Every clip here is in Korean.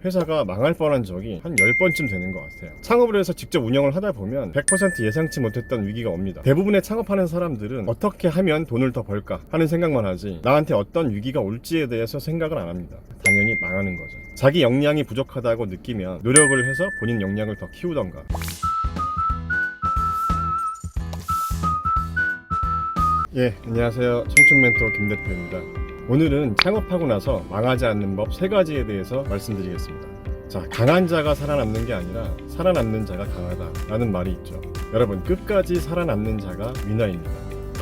회사가 망할 뻔한 적이 한 10번쯤 되는 것 같아요. 창업을 해서 직접 운영을 하다 보면 100% 예상치 못했던 위기가 옵니다. 대부분의 창업하는 사람들은 어떻게 하면 돈을 더 벌까 하는 생각만 하지 나한테 어떤 위기가 올지에 대해서 생각을 안 합니다. 당연히 망하는 거죠. 자기 역량이 부족하다고 느끼면 노력을 해서 본인 역량을 더 키우던가. 안녕하세요. 청춘 멘토 김 대표입니다. 오늘은 창업하고 나서 망하지 않는 법 3가지에 대해서 말씀드리겠습니다. 자, 강한 자가 살아남는 게 아니라 살아남는 자가 강하다 라는 말이 있죠. 여러분, 끝까지 살아남는 자가 위너입니다.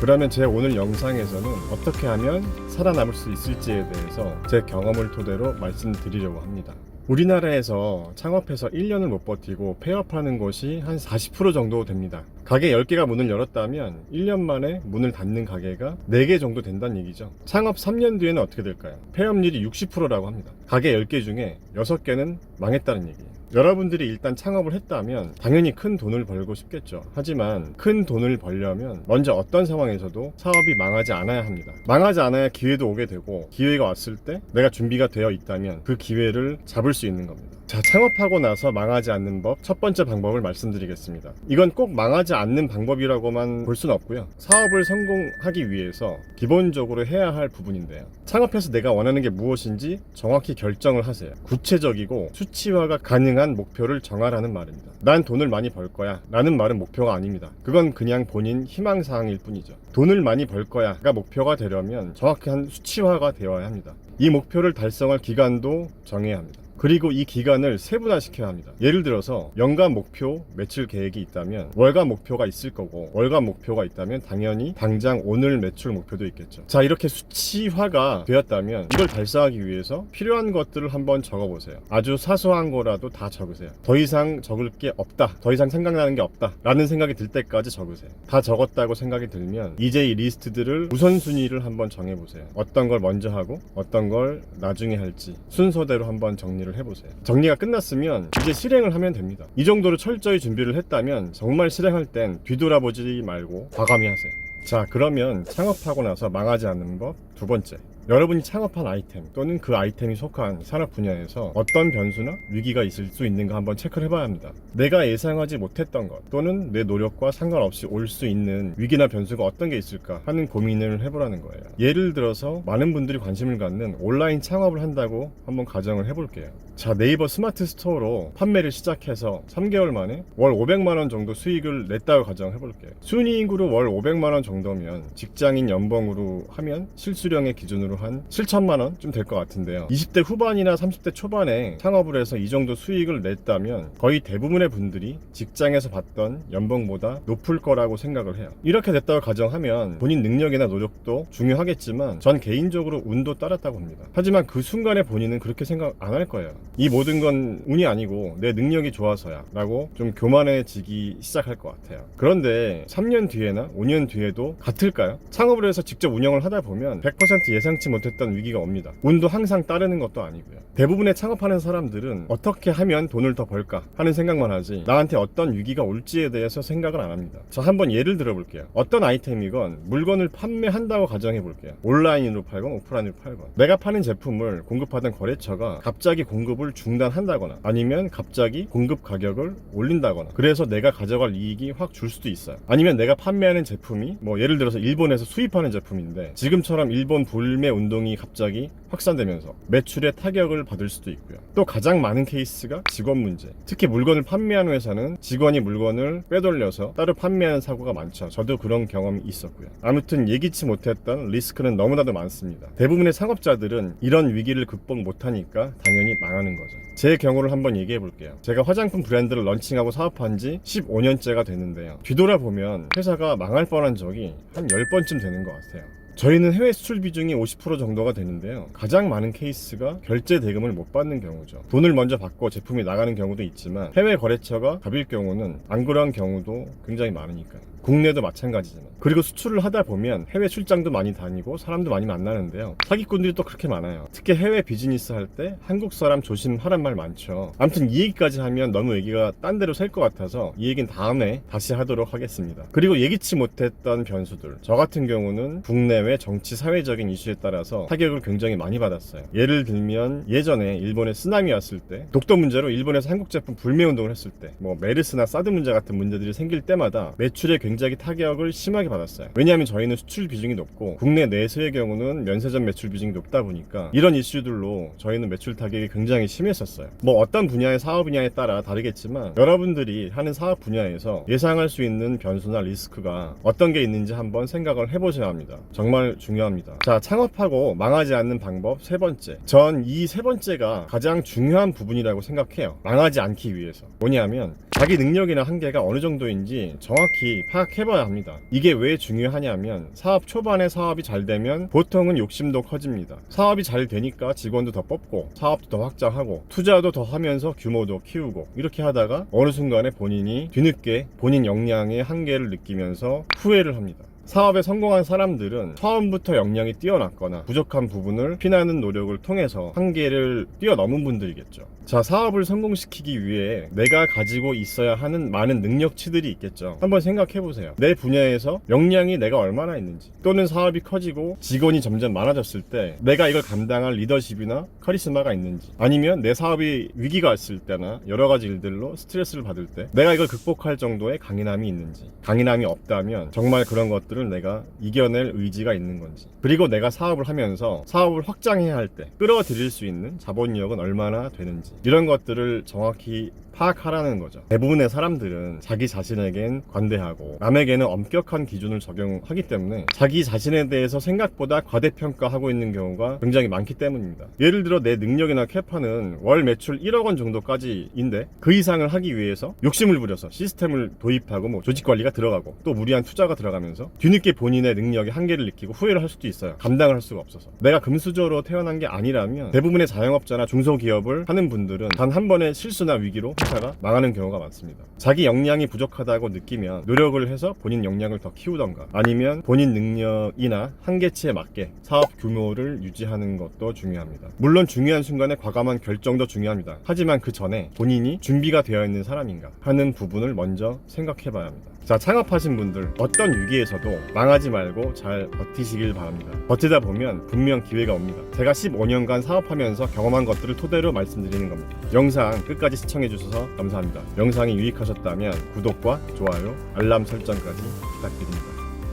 그러면 제 오늘 영상에서는 어떻게 하면 살아남을 수 있을지에 대해서 제 경험을 토대로 말씀드리려고 합니다. 우리나라에서 창업해서 1년을 못 버티고 폐업하는 곳이 한 40% 정도 됩니다. 가게 10개가 문을 열었다면 1년 만에 문을 닫는 가게가 4개 정도 된다는 얘기죠. 창업 3년 뒤에는 어떻게 될까요? 폐업률이 60%라고 합니다. 가게 10개 중에 6개는 망했다는 얘기예요. 여러분들이 일단 창업을 했다면 당연히 큰 돈을 벌고 싶겠죠. 하지만 큰 돈을 벌려면 먼저 어떤 상황에서도 사업이 망하지 않아야 합니다. 망하지 않아야 기회도 오게 되고, 기회가 왔을 때 내가 준비가 되어 있다면 그 기회를 잡을 수 있는 겁니다. 자, 창업하고 나서 망하지 않는 법, 첫 번째 방법을 말씀드리겠습니다. 이건 꼭 망하지 않는 방법이라고만 볼 수는 없고요. 사업을 성공하기 위해서 기본적으로 해야 할 부분인데요. 창업해서 내가 원하는 게 무엇인지 정확히 결정을 하세요. 구체적이고 수치화가 가능한 목표를 정하라는 말입니다. 난 돈을 많이 벌 거야 라는 말은 목표가 아닙니다. 그건 그냥 본인 희망사항일 뿐이죠. 돈을 많이 벌 거야가 목표가 되려면 정확한 수치화가 되어야 합니다. 이 목표를 달성할 기간도 정해야 합니다. 그리고 이 기간을 세분화시켜야 합니다. 예를 들어서 연간 목표 매출 계획이 있다면 월간 목표가 있을 거고, 월간 목표가 있다면 당연히 당장 오늘 매출 목표도 있겠죠. 자, 이렇게 수치화가 되었다면 이걸 달성하기 위해서 필요한 것들을 한번 적어보세요. 아주 사소한 거라도 다 적으세요. 더 이상 적을 게 없다, 더 이상 생각나는 게 없다 라는 생각이 들 때까지 적으세요. 다 적었다고 생각이 들면 이제 이 리스트들을 우선순위를 한번 정해보세요. 어떤 걸 먼저 하고 어떤 걸 나중에 할지 순서대로 한번 정리를 해보세요. 정리가 끝났으면 이제 실행을 하면 됩니다. 이 정도로 철저히 준비를 했다면 정말 실행할 땐 뒤돌아보지 말고 과감히 하세요. 자, 그러면 창업하고 나서 망하지 않는 법 두 번째, 여러분이 창업한 아이템 또는 그 아이템이 속한 산업 분야에서 어떤 변수나 위기가 있을 수 있는가 한번 체크를 해봐야 합니다. 내가 예상하지 못했던 것 또는 내 노력과 상관없이 올 수 있는 위기나 변수가 어떤 게 있을까 하는 고민을 해보라는 거예요. 예를 들어서 많은 분들이 관심을 갖는 온라인 창업을 한다고 한번 가정을 해볼게요. 자, 네이버 스마트 스토어로 판매를 시작해서 3개월 만에 월 500만 원 정도 수익을 냈다고 가정해볼게요. 순이익으로 월 500만 원 정도면 직장인 연봉으로 하면 실수령의 기준으로 한 7천만 원쯤 될 것 같은데요. 20대 후반이나 30대 초반에 창업을 해서 이 정도 수익을 냈다면 거의 대부분의 분들이 직장에서 받던 연봉보다 높을 거라고 생각을 해요. 이렇게 됐다고 가정하면 본인 능력이나 노력도 중요하겠지만 전 개인적으로 운도 따랐다고 봅니다. 하지만 그 순간에 본인은 그렇게 생각 안 할 거예요. 이 모든 건 운이 아니고 내 능력이 좋아서야 라고 좀 교만해지기 시작할 것 같아요. 그런데 3년 뒤에나 5년 뒤에도 같을까요? 창업을 해서 직접 운영을 하다 보면 100% 예상치 못했던 위기가 옵니다. 운도 항상 따르는 것도 아니고요. 대부분의 창업하는 사람들은 어떻게 하면 돈을 더 벌까 하는 생각만 하지 나한테 어떤 위기가 올지에 대해서 생각을 안 합니다. 자, 한번 예를 들어 볼게요. 어떤 아이템이건 물건을 판매한다고 가정해 볼게요. 온라인으로 팔건 오프라인으로 팔건 내가 파는 제품을 공급하던 거래처가 갑자기 공급을 중단한다거나 아니면 갑자기 공급 가격을 올린다거나 그래서 내가 가져갈 이익이 확 줄 수도 있어요. 아니면 내가 판매하는 제품이 예를 들어서 일본에서 수입하는 제품인데 지금처럼 일본 불매 운동이 갑자기 확산되면서 매출에 타격을 받을 수도 있고요. 또 가장 많은 케이스가 직원 문제. 특히 물건을 판매하는 회사는 직원이 물건을 빼돌려서 따로 판매하는 사고가 많죠. 저도 그런 경험이 있었고요. 아무튼 예기치 못했던 리스크는 너무나도 많습니다. 대부분의 창업자들은 이런 위기를 극복 못하니까 당연히 망하는 거죠. 제 경우를 한번 얘기해 볼게요. 제가 화장품 브랜드를 런칭하고 사업한 지 15년째가 되는데요. 뒤돌아보면 회사가 망할 뻔한 적이 한 10번쯤 되는 것 같아요. 저희는 해외 수출 비중이 50% 정도가 되는데요. 가장 많은 케이스가 결제 대금을 못 받는 경우죠. 돈을 먼저 받고 제품이 나가는 경우도 있지만 해외 거래처가 갑일 경우는 안 그런 경우도 굉장히 많으니까요. 국내도 마찬가지잖아요. 그리고 수출을 하다 보면 해외 출장도 많이 다니고 사람도 많이 만나는데요. 사기꾼들이 또 그렇게 많아요. 특히 해외 비즈니스 할 때 한국 사람 조심하란 말 많죠. 아무튼 이 얘기까지 하면 너무 얘기가 딴 데로 셀 것 같아서 이 얘기는 다음에 다시 하도록 하겠습니다. 그리고 예기치 못했던 변수들, 저 같은 경우는 국내외 정치 사회적인 이슈에 따라서 타격을 굉장히 많이 받았어요. 예를 들면 예전에 일본에 쓰나미 왔을 때 독도 문제로 일본에서 한국 제품 불매 운동을 했을 때 뭐 메르스나 사드 문제 같은 문제들이 생길 때마다 매출에 굉장히 타격을 심하게 받았어요. 왜냐하면 저희는 수출 비중이 높고 국내 내수의 경우는 면세점 매출 비중이 높다 보니까 이런 이슈들로 저희는 매출 타격이 굉장히 심했었어요. 뭐 어떤 분야의 사업이냐에 따라 다르겠지만 여러분들이 하는 사업 분야에서 예상할 수 있는 변수나 리스크가 어떤 게 있는지 한번 생각을 해보셔야 합니다. 정말 중요합니다. 자, 창업하고 망하지 않는 방법 세 번째. 전 이 세 번째가 가장 중요한 부분이라고 생각해요. 망하지 않기 위해서. 뭐냐면 자기 능력이나 한계가 어느 정도인지 정확히 파악해봐야 합니다. 이게 왜 중요하냐면 사업 초반에 사업이 잘 되면 보통은 욕심도 커집니다. 사업이 잘 되니까 직원도 더 뽑고 사업도 더 확장하고 투자도 더 하면서 규모도 키우고 이렇게 하다가 어느 순간에 본인이 뒤늦게 본인 역량의 한계를 느끼면서 후회를 합니다. 사업에 성공한 사람들은 처음부터 역량이 뛰어났거나 부족한 부분을 피나는 노력을 통해서 한계를 뛰어넘은 분들이겠죠. 자, 사업을 성공시키기 위해 내가 가지고 있어야 하는 많은 능력치들이 있겠죠. 한번 생각해보세요. 내 분야에서 역량이 내가 얼마나 있는지, 또는 사업이 커지고 직원이 점점 많아졌을 때 내가 이걸 감당할 리더십이나 카리스마가 있는지, 아니면 내 사업이 위기가 왔을 때나 여러 가지 일들로 스트레스를 받을 때 내가 이걸 극복할 정도의 강인함이 있는지, 강인함이 없다면 정말 그런 것들을 내가 이겨낼 의지가 있는 건지, 그리고 내가 사업을 하면서 사업을 확장해야 할 때 끌어들일 수 있는 자본력은 얼마나 되는지, 이런 것들을 정확히 파악하라는 거죠. 대부분의 사람들은 자기 자신에겐 관대하고 남에게는 엄격한 기준을 적용하기 때문에 자기 자신에 대해서 생각보다 과대평가하고 있는 경우가 굉장히 많기 때문입니다. 예를 들어 내 능력이나 캐파는 월 매출 1억 원 정도까지인데 그 이상을 하기 위해서 욕심을 부려서 시스템을 도입하고 뭐 조직 관리가 들어가고 또 무리한 투자가 들어가면서 뒤늦게 본인의 능력의 한계를 느끼고 후회를 할 수도 있어요. 감당을 할 수가 없어서. 내가 금수저로 태어난 게 아니라면 대부분의 자영업자나 중소기업을 하는 분들은 단 한 번의 실수나 위기로 회사가 망하는 경우가 많습니다. 자기 역량이 부족하다고 느끼면 노력을 해서 본인 역량을 더 키우던가, 아니면 본인 능력이나 한계치에 맞게 사업 규모를 유지하는 것도 중요합니다. 물론 중요한 순간에 과감한 결정도 중요합니다. 하지만 그 전에 본인이 준비가 되어 있는 사람인가 하는 부분을 먼저 생각해 봐야 합니다. 자, 창업하신 분들 어떤 위기에서도 망하지 말고 잘 버티시길 바랍니다. 버티다 보면 분명 기회가 옵니다. 제가 15년간 사업하면서 경험한 것들을 토대로 말씀드리는 겁니다. 영상 끝까지 시청해 주셔서 감사합니다. 영상이 유익하셨다면 구독과 좋아요, 알람 설정까지 부탁드립니다.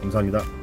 감사합니다.